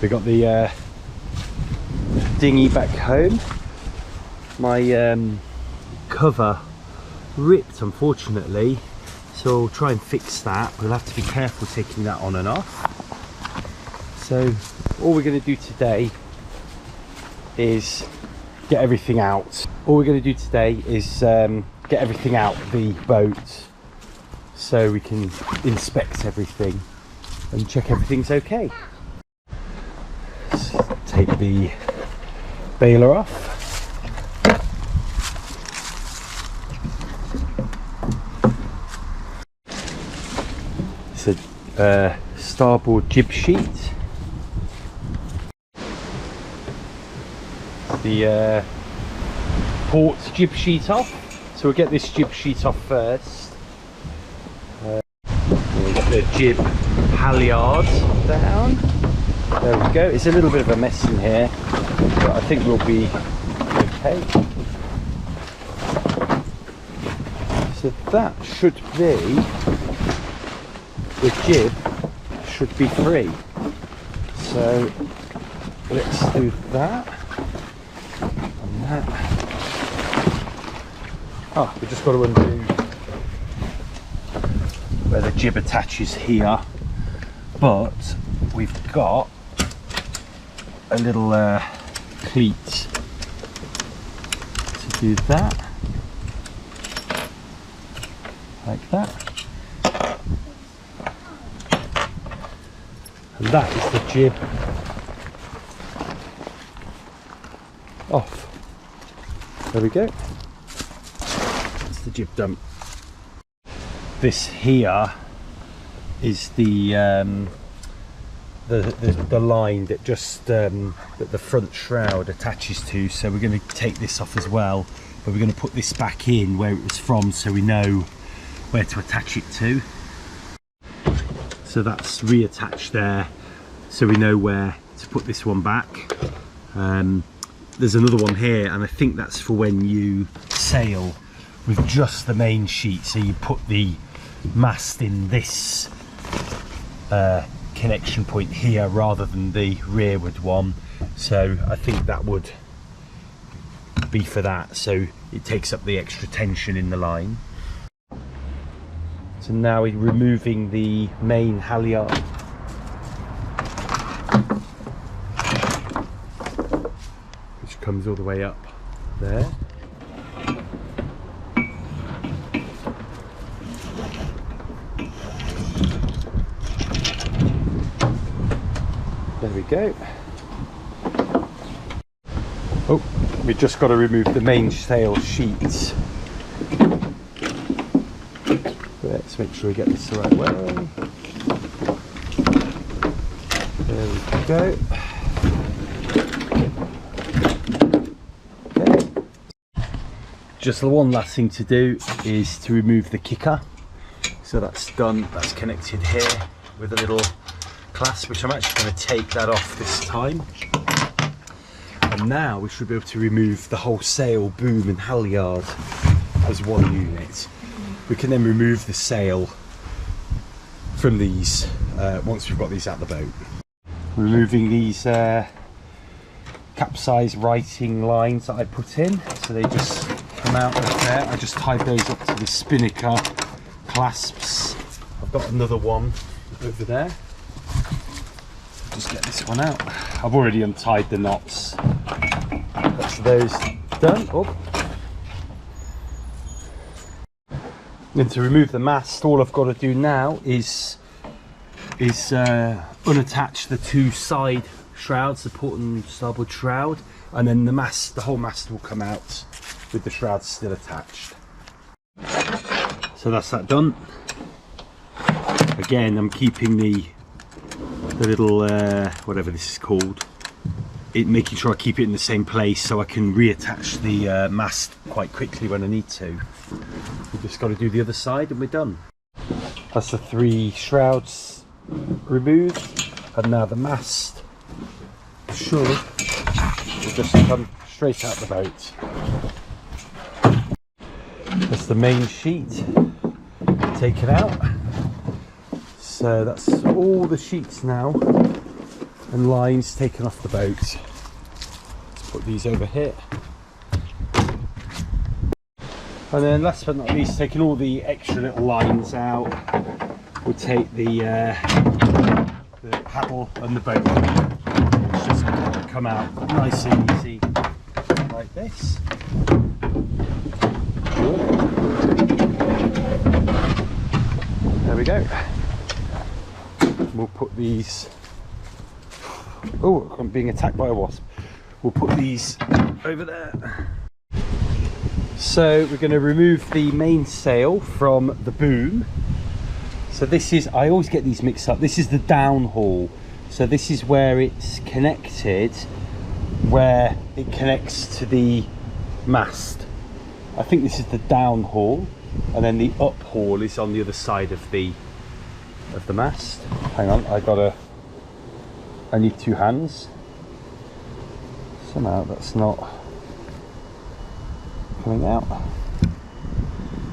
We got the dinghy back home. My cover ripped, unfortunately, so I'll try and fix that. We'll have to be careful taking that on and off. So all we're going to do today is get everything out. All we're going to do today is get everything out the boat so we can inspect everything and check everything's okay. Let's take the baler off. It's a starboard jib sheet. The port jib sheet off. So we'll get this jib sheet off first. We'll get the jib halyard down. There we go. It's a little bit of a mess in here, but I think we'll be okay. So that should be, the jib should be free. So let's do that and that. Oh, we just got to undo where the jib attaches here, but we've got a little cleat to do that, like that, and that is the jib off. There we go. That's the jib done. This here is the line that just that the front shroud attaches to, so we're going to take this off as well, but we're going to put this back in where it was from so we know where to attach it to. So that's reattached there, so we know where to put this one back. There's another one here, and I think that's for when you sail with just the main sheet, so you put the mast in this connection point here rather than the rearward one. So I think that would be for that, so it takes up the extra tension in the line. So now we're removing the main halyard. Which comes all the way up there. There we go. Oh, we just got to remove the mainsail sheets. Let's make sure we get this the right way. There we go. Okay. Just the one last thing to do is to remove the kicker. So that's done. That's connected here with a little clasp, which I'm actually going to take that off this time. And now we should be able to remove the whole sail, boom and halyard as one unit. We can then remove the sail from these once we've got these out the boat. Removing these capsize writing lines that I put in, so they just come out of there. I just tied those up to the spinnaker clasps. I've got another one over there. Just get this one out. I've already untied the knots. That's those done. Oh. And to remove the mast, all I've got to do now is unattach the two side shrouds, the port and starboard shroud, and then the mast, the whole mast will come out with the shrouds still attached. So that's that done. Again, I'm keeping the little whatever this is called, making sure I keep it in the same place so I can reattach the mast quite quickly when I need to. We've just got to do the other side and we're done. That's the three shrouds removed, and now the mast should will just come straight out the boat. That's the main sheet taken out. So that's all the sheets now and lines taken off the boat. Let's put these over here. And then last but not least, taking all the extra little lines out, we'll take the paddle and the boat. It's just going to come out nice and easy like this. There we go. We'll put these. Oh, I'm being attacked by a wasp. We'll put these over there. So we're going to remove the mainsail from the boom. So this is, I always get these mixed up, this is the downhaul. So this is where it's connected, where it connects to the mast. I think this is the downhaul, and then the uphaul is on the other side of the mast. Hang on, I need two hands. Somehow that's not coming out.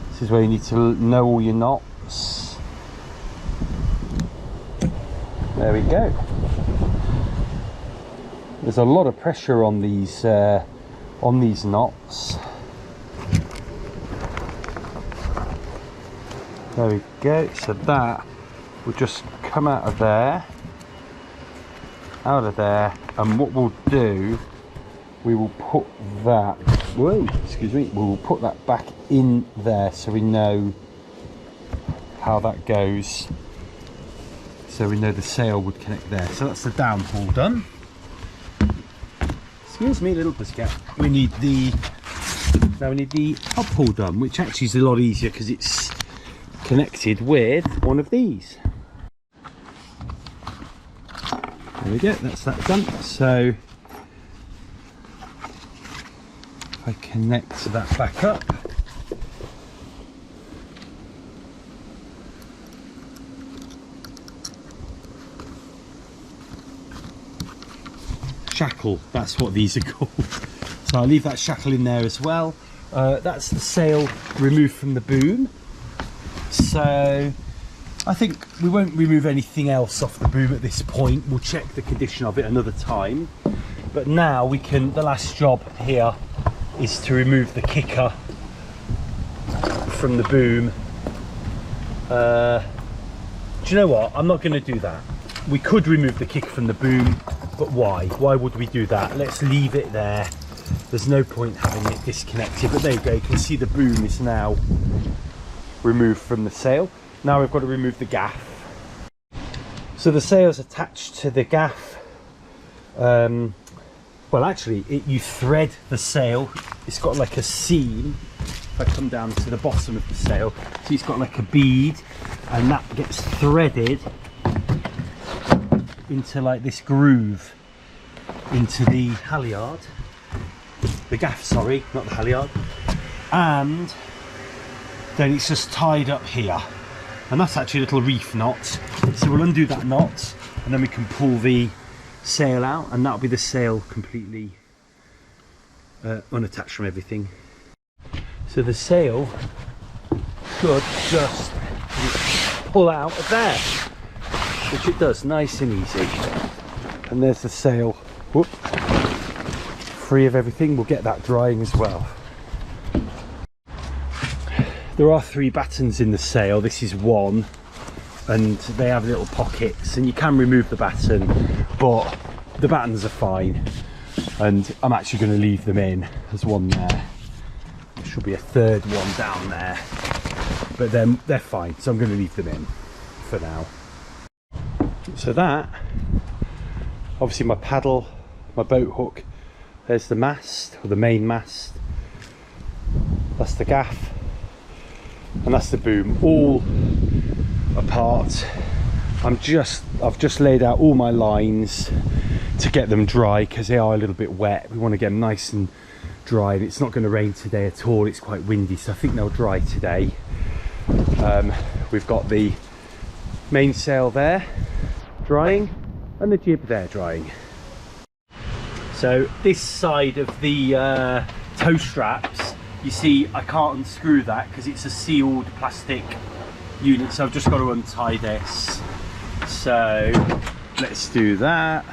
This is where you need to know all your knots. There we go. There's a lot of pressure on these knots. There we go. So that will just come out of there, and what we'll do, we will put that, whoa, excuse me, we will put that back in there so we know how that goes. So we know the sail would connect there. So that's the downhaul done. Excuse me, little pussycat. Now we need the uphaul done, which actually is a lot easier because it's connected with one of these. There we go, that's that done. So if I connect that back up, shackle, that's what these are called. So I'll leave that shackle in there as well. That's the sail removed from the boom. So I think we won't remove anything else off the boom at this point. We'll check the condition of it another time. But now we can, the last job here is to remove the kicker from the boom. Do you know what? I'm not going to do that. We could remove the kicker from the boom, but why? Why would we do that? Let's leave it there. There's no point having it disconnected. But there you go, you can see the boom is now removed from the sail. Now we've got to remove the gaff. So the sail's attached to the gaff. Well, actually, you thread the sail. It's got like a seam. If I come down to the bottom of the sail, so it's got like a bead, and that gets threaded into like this groove into the halyard. The gaff, sorry, not the halyard. And then it's just tied up here. And that's actually a little reef knot. So we'll undo that knot, and then we can pull the sail out, and that'll be the sail completely unattached from everything. So the sail should just pull out of there, which it does, nice and easy. And there's the sail, whoop, free of everything. We'll get that drying as well. There are 3 battens in the sail. This is one, and they have little pockets, and you can remove the batten, but the battens are fine, and I'm actually going to leave them in. There's one there. There should be a third one down there, but then they're fine, so I'm going to leave them in for now. So that, obviously my paddle, my boat hook, there's the mast, or the main mast, that's the gaff, and that's the boom, all apart. I've just laid out all my lines to get them dry because they are a little bit wet. We want to get them nice and dry, and it's not going to rain today at all. It's quite windy, so I think they'll dry today. We've got the mainsail there drying, and the jib there drying. So this side of the tow straps, you see I can't unscrew that because it's a sealed plastic unit, so I've just got to untie this. So let's do that.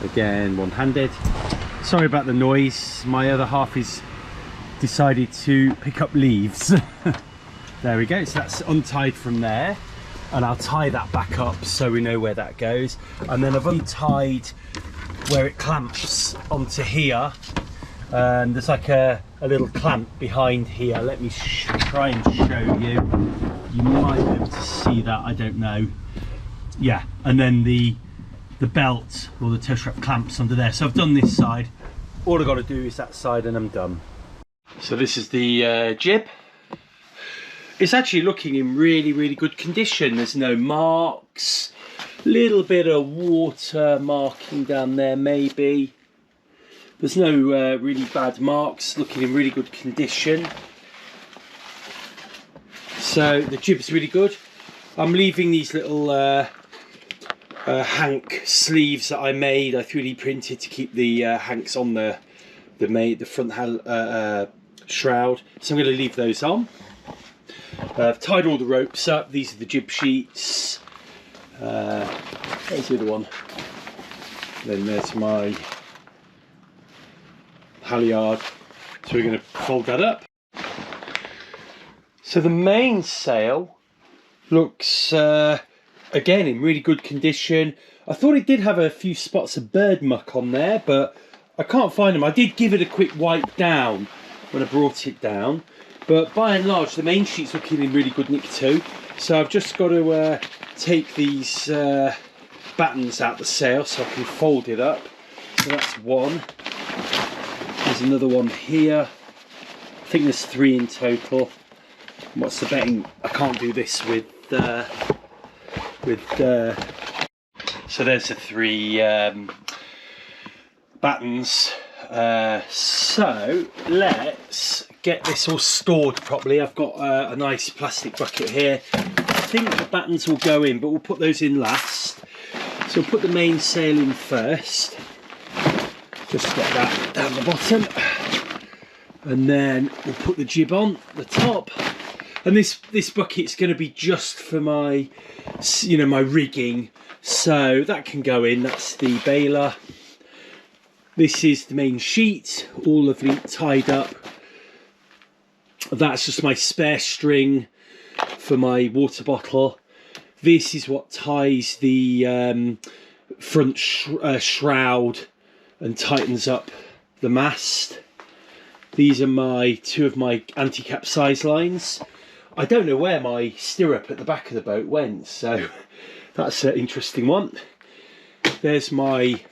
Again, one-handed. Sorry about the noise. My other half is decided to pick up leaves. There we go. So that's untied from there, and I'll tie that back up so we know where that goes. And then I've untied where it clamps onto here. There's like a little clamp behind here. Let me try and show you. You might be able to see that, I don't know. Yeah, and then the belt or the tow strap clamps under there. So I've done this side. All I've got to do is that side and I'm done. So this is the jib. It's actually looking in really good condition. There's no marks. Little bit of water marking down there maybe. There's no really bad marks, looking in really good condition. So the jib's really good. I'm leaving these little hank sleeves that I made. I 3D printed to keep the hanks on the front shroud. So I'm going to leave those on. I've tied all the ropes up. These are the jib sheets. There's the other one. Then there's my halyard, so we're going to fold that up. So the mainsail looks again in really good condition. I thought it did have a few spots of bird muck on there, but I can't find them. I did give it a quick wipe down when I brought it down, but by and large the main sheet's looking in really good nick too. So I've just got to take these battens out the sail so I can fold it up. So that's one. There's another one here. I think there's 3 in total. What's the betting? I can't do this with so there's the 3 battens. So let's get this all stored properly. I've got a nice plastic bucket here. I think the battens will go in, but we'll put those in last. So we'll put the mainsail in first. Just get that down the bottom, and then we'll put the jib on the top. And this bucket's going to be just for my, my rigging, so that can go in. That's the baler. This is the main sheet, all of it tied up. That's just my spare string for my water bottle. This is what ties the front shroud and tightens up the mast. These are 2 of my anti-capsize lines. I don't know where my stirrup at the back of the boat went, so that's an interesting one. There's my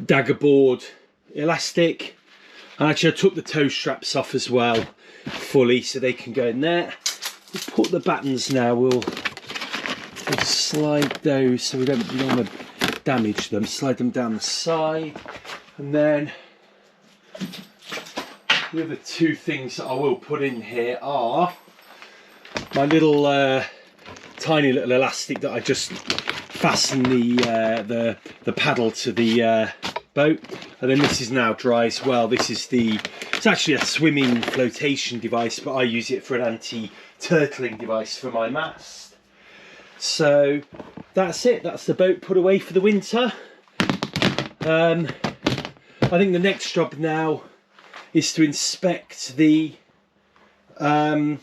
dagger board elastic. And actually I took the tow straps off as well fully so they can go in there. We'll put the battens now, we'll slide those so we don't want to damage them. Slide them down the side, and then the other 2 things that I will put in here are my little tiny little elastic that I just fasten the paddle to the boat, and then this is now dry as well. It's actually a swimming flotation device, but I use it for an anti-turtling device for my mast. So that's it, that's the boat put away for the winter. I think the next job now is to inspect the actual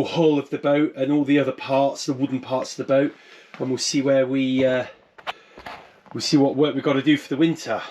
hull of the boat and all the other parts, the wooden parts of the boat, and we'll see where we'll see what work we've got to do for the winter.